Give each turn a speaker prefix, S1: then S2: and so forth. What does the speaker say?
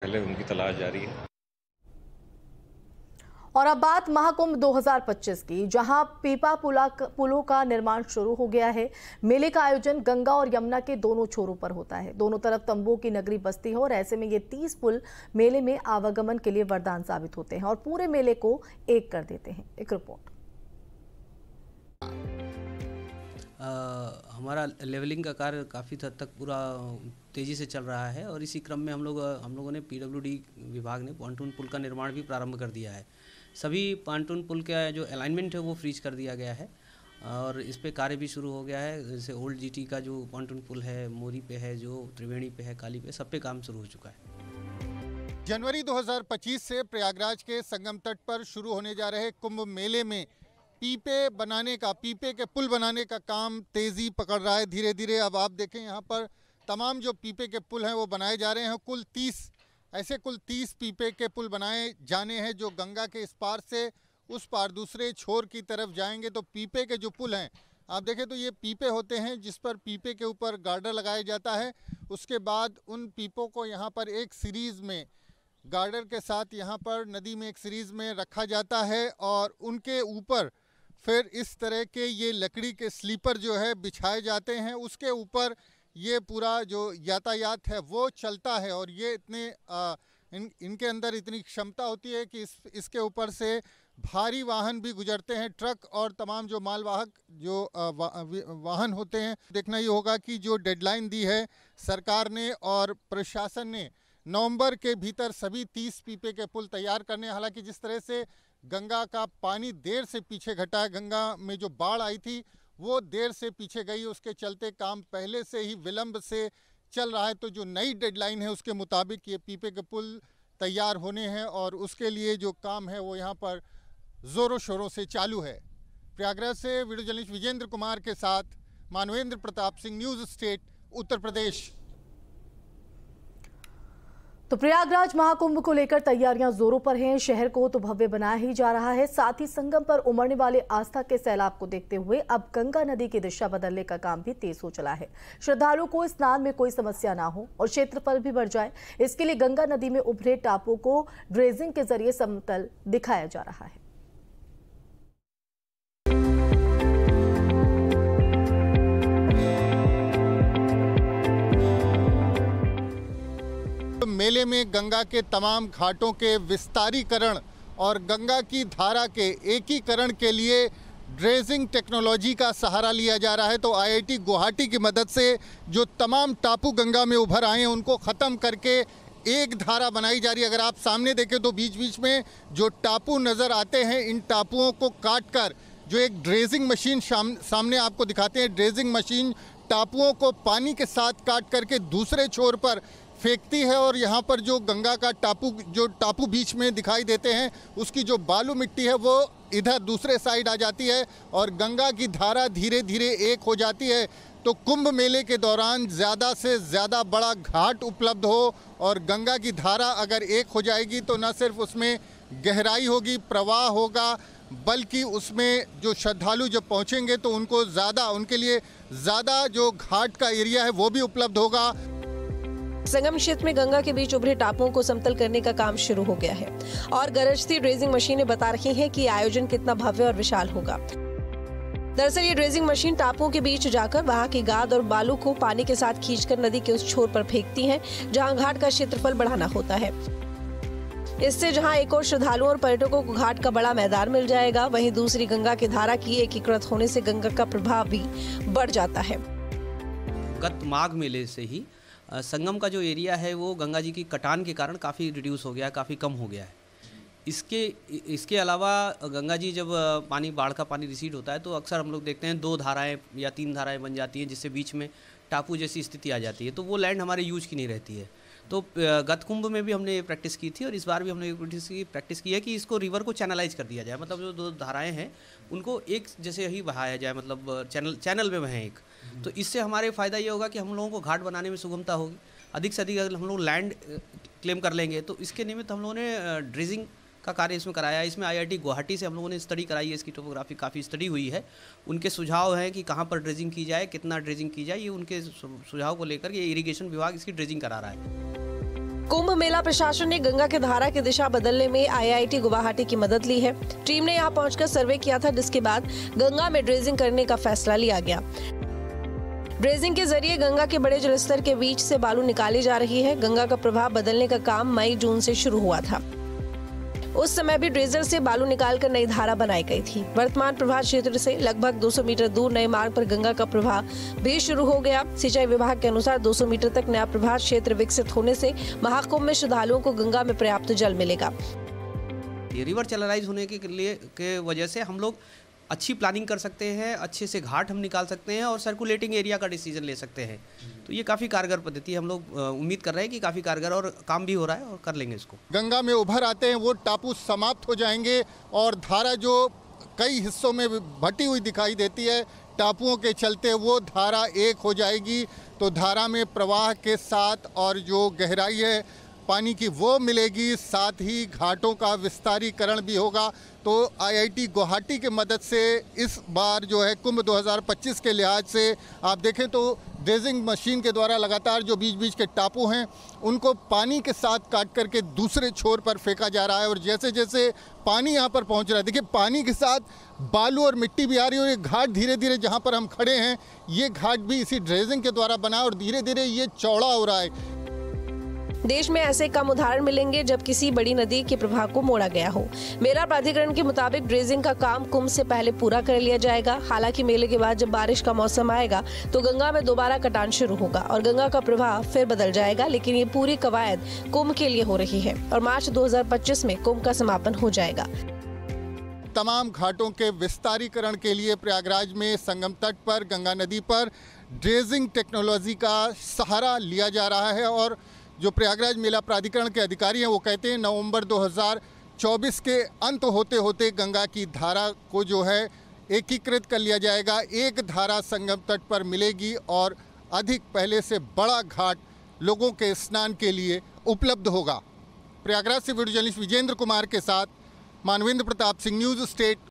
S1: पहले उनकी तलाश जारी है।
S2: और अब बात महाकुंभ 2025 की, जहां पीपा पुलों का निर्माण शुरू हो गया है। मेले का आयोजन गंगा और यमुना के दोनों छोरों पर होता है। दोनों तरफ तंबुओं की नगरी बसती है और ऐसे में ये 30 पुल मेले में आवागमन के लिए वरदान साबित होते हैं और पूरे मेले को एक कर देते हैं। एक रिपोर्ट।
S3: हमारा लेवलिंग का कार्य काफ़ी हद तक पूरा तेज़ी से चल रहा है और इसी क्रम में हम लोगों ने पीडब्ल्यूडी विभाग ने पॉन्टून पुल का निर्माण भी प्रारंभ कर दिया है। सभी पॉन्टून पुल का जो अलाइनमेंट है वो फ्रीज कर दिया गया है और इस पे कार्य भी शुरू हो गया है। जैसे ओल्ड जीटी का जो पॉन्टून पुल है, मोरी पे है, जो त्रिवेणी पे है, काली पे, सब पे काम शुरू हो चुका है।
S4: जनवरी 2025 से प्रयागराज के संगम तट पर शुरू होने जा रहे कुंभ मेले में पीपे के पुल बनाने का काम तेज़ी पकड़ रहा है धीरे धीरे। अब आप देखें यहाँ पर तमाम जो पीपे के पुल हैं वो बनाए जा रहे हैं। कुल 30 पीपे के पुल बनाए जाने हैं जो गंगा के इस पार से उस पार दूसरे छोर की तरफ जाएंगे। तो पीपे के जो पुल हैं आप देखें तो ये पीपे होते हैं जिस पर पीपे के ऊपर गार्डर लगाया जाता है। उसके बाद उन पीपों को यहाँ पर एक सीरीज़ में गार्डर के साथ यहाँ पर नदी में एक सीरीज़ में रखा जाता है और उनके ऊपर फिर इस तरह के ये लकड़ी के स्लीपर जो है बिछाए जाते हैं। उसके ऊपर ये पूरा जो यातायात है वो चलता है और ये इनके अंदर इतनी क्षमता होती है कि इसके ऊपर से भारी वाहन भी गुजरते हैं, ट्रक और तमाम जो मालवाहक जो वाहन होते हैं। देखना ये होगा कि जो डेडलाइन दी है सरकार ने और प्रशासन ने नवंबर के भीतर सभी 30 पीपे के पुल तैयार करने। हालांकि जिस तरह से गंगा का पानी देर से पीछे घटा है, गंगा में जो बाढ़ आई थी वो देर से पीछे गई, उसके चलते काम पहले से ही विलंब से चल रहा है। तो जो नई डेडलाइन है उसके मुताबिक ये पीपे के पुल तैयार होने हैं और उसके लिए जो काम है वो यहाँ पर ज़ोरों शोरों से चालू है। प्रयागराज से वीडियो जर्नलिस्ट विजेंद्र कुमार के साथ मानवेंद्र प्रताप सिंह, न्यूज़ स्टेट, उत्तर प्रदेश।
S2: तो प्रयागराज महाकुंभ को लेकर तैयारियां जोरों पर हैं। शहर को तो भव्य बनाया ही जा रहा है, साथ ही संगम पर उमड़ने वाले आस्था के सैलाब को देखते हुए अब गंगा नदी की दिशा बदलने का काम भी तेज हो चला है। श्रद्धालुओं को स्नान में कोई समस्या ना हो और क्षेत्रफल भी बढ़ जाए, इसके लिए गंगा नदी में उभरे टापुओं को ड्रेजिंग के जरिए समतल दिखाया जा रहा है।
S4: मेले में गंगा के तमाम घाटों के विस्तारीकरण और गंगा की धारा के एकीकरण के लिए ड्रेजिंग टेक्नोलॉजी का सहारा लिया जा रहा है। तो आईआईटी गुवाहाटी की मदद से जो तमाम टापू गंगा में उभर आए हैं उनको ख़त्म करके एक धारा बनाई जा रही है। अगर आप सामने देखें तो बीच बीच में जो टापू नज़र आते हैं, इन टापुओं को काट कर जो एक ड्रेजिंग मशीन सामने आपको दिखाते हैं, ड्रेजिंग मशीन टापुओं को पानी के साथ काट करके दूसरे छोर पर फेंकती है और यहाँ पर जो गंगा का टापू बीच में दिखाई देते हैं उसकी जो बालू मिट्टी है वो इधर दूसरे साइड आ जाती है और गंगा की धारा धीरे धीरे एक हो जाती है। तो कुंभ मेले के दौरान ज़्यादा से ज़्यादा बड़ा घाट उपलब्ध हो और गंगा की धारा अगर एक हो जाएगी तो न सिर्फ उसमें गहराई होगी, प्रवाह होगा, बल्कि उसमें जो श्रद्धालु जब पहुँचेंगे तो उनके लिए ज़्यादा जो घाट का एरिया है वो भी उपलब्ध होगा।
S5: संगम क्षेत्र में गंगा के बीच उभरे टापुओं को समतल करने का काम शुरू हो गया है और गरजती ड्रेजिंग मशीनें बता रही हैं कि आयोजन कितना भव्य और विशाल होगा। दरअसल ये ड्रेजिंग मशीन टापुओं के बीच जाकर वहां की गाद और बालू को पानी के साथ खींचकर नदी के उस छोर पर फेंकती हैं जहां घाट का क्षेत्रफल बढ़ाना होता है। इससे जहां एक और श्रद्धालुओं और पर्यटकों को घाट का बड़ा मैदान मिल जाएगा, वहीं दूसरी गंगा की धारा की एकीकृत होने से गंगा का प्रभाव भी बढ़ जाता है।
S3: गत माघ मेले से ही संगम का जो एरिया है वो गंगा जी की कटान के कारण काफ़ी रिड्यूस हो गया है, काफ़ी कम हो गया है। इसके अलावा गंगा जी जब बाढ़ का पानी रिसीड होता है तो अक्सर हम लोग देखते हैं 2 धाराएं या 3 धाराएं बन जाती हैं जिससे बीच में टापू जैसी स्थिति आ जाती है, तो वो लैंड हमारे यूज की नहीं रहती है। तो गत कुंभ में भी हमने प्रैक्टिस की थी और इस बार भी हमने प्रैक्टिस की है कि इसको रिवर को चैनलाइज कर दिया जाए, मतलब जो 2 धाराएं हैं उनको एक जैसे ही बहाया जाए, मतलब चैनल में बहें एक। तो इससे हमारे फ़ायदा ये होगा कि हम लोगों को घाट बनाने में सुगमता होगी। अधिक से अधिक अगर हम लोग लैंड क्लेम कर लेंगे तो इसके निमित्त हम लोगों ने ड्रेजिंग का कार्य इसमें कराया है। इसमें आईआईटी गुवाहाटी से हम लोगों ने स्टडी कराई है, इसकी टोपोग्राफी काफ़ी स्टडी हुई है। उनके सुझाव हैं कि कहाँ पर ड्रेजिंग की जाए, कितना ड्रेजिंग की जाए, ये उनके सुझाव को लेकर ये इरिगेशन विभाग इसकी ड्रेजिंग करा रहा है।
S5: कुंभ मेला प्रशासन ने गंगा के धारा की दिशा बदलने में IIT गुवाहाटी की मदद ली है। टीम ने यहां पहुंचकर सर्वे किया था, जिसके बाद गंगा में ड्रेजिंग करने का फैसला लिया गया। ड्रेजिंग के जरिए गंगा के बड़े जलस्तर के बीच से बालू निकाली जा रही है। गंगा का प्रवाह बदलने का काम मई-जून से शुरू हुआ था। उस समय भी ड्रेजर से बालू निकालकर नई धारा बनाई गई थी। वर्तमान प्रवाह क्षेत्र से लगभग 200 मीटर दूर नए मार्ग पर गंगा का प्रवाह भी शुरू हो गया। सिंचाई विभाग के अनुसार 200 मीटर तक नया प्रवाह क्षेत्र विकसित होने से महाकुंभ में श्रद्धालुओं को गंगा में पर्याप्त जल मिलेगा।
S3: ये रिवर चैनलाइज होने के वजह से हम लोग अच्छी प्लानिंग कर सकते हैं, अच्छे से घाट हम निकाल सकते हैं और सर्कुलेटिंग एरिया का डिसीजन ले सकते हैं। तो ये काफ़ी कारगर पद्धति है। हम लोग उम्मीद कर रहे हैं कि काफ़ी कारगर और काम भी हो रहा है और कर लेंगे इसको।
S4: गंगा में उभर आते हैं वो टापू समाप्त हो जाएंगे और धारा जो कई हिस्सों में बटी हुई दिखाई देती है, टापुओं के चलते वो धारा एक हो जाएगी। तो धारा में प्रवाह के साथ और जो गहराई है पानी की वो मिलेगी, साथ ही घाटों का विस्तारीकरण भी होगा। तो IIT गुवाहाटी की मदद से इस बार जो है कुंभ 2025 के लिहाज से आप देखें तो ड्रेजिंग मशीन के द्वारा लगातार जो बीच बीच के टापू हैं उनको पानी के साथ काट करके दूसरे छोर पर फेंका जा रहा है। और जैसे जैसे पानी यहाँ पर पहुँच रहा है, देखिए पानी के साथ बालू और मिट्टी भी आ रही है और ये घाट धीरे धीरे जहाँ पर हम खड़े हैं ये घाट भी इसी ड्रेजिंग के द्वारा बना और धीरे धीरे ये चौड़ा हो रहा है।
S5: देश में ऐसे कम उदाहरण मिलेंगे जब किसी बड़ी नदी के प्रवाह को मोड़ा गया हो। मेला प्राधिकरण के मुताबिक ड्रेजिंग का काम कुंभ से पहले पूरा कर लिया जाएगा। हालांकि मेले के बाद जब बारिश का मौसम आएगा तो गंगा में दोबारा कटान शुरू होगा और गंगा का प्रवाह फिर बदल जाएगा। लेकिन ये पूरी कवायद कुंभ के लिए हो रही है और मार्च 2025 में कुंभ का समापन हो जाएगा।
S4: तमाम घाटों के विस्तारीकरण के लिए प्रयागराज में संगम तट पर गंगा नदी पर ड्रेजिंग टेक्नोलॉजी का सहारा लिया जा रहा है। और जो प्रयागराज मेला प्राधिकरण के अधिकारी हैं वो कहते हैं नवंबर 2024 के अंत होते होते गंगा की धारा को जो है एकीकृत कर लिया जाएगा। एक धारा संगम तट पर मिलेगी और अधिक पहले से बड़ा घाट लोगों के स्नान के लिए उपलब्ध होगा। प्रयागराज से वीडियो जर्नलिस्ट विजेंद्र कुमार के साथ मानवेंद्र प्रताप सिंह, न्यूज़ स्टेट,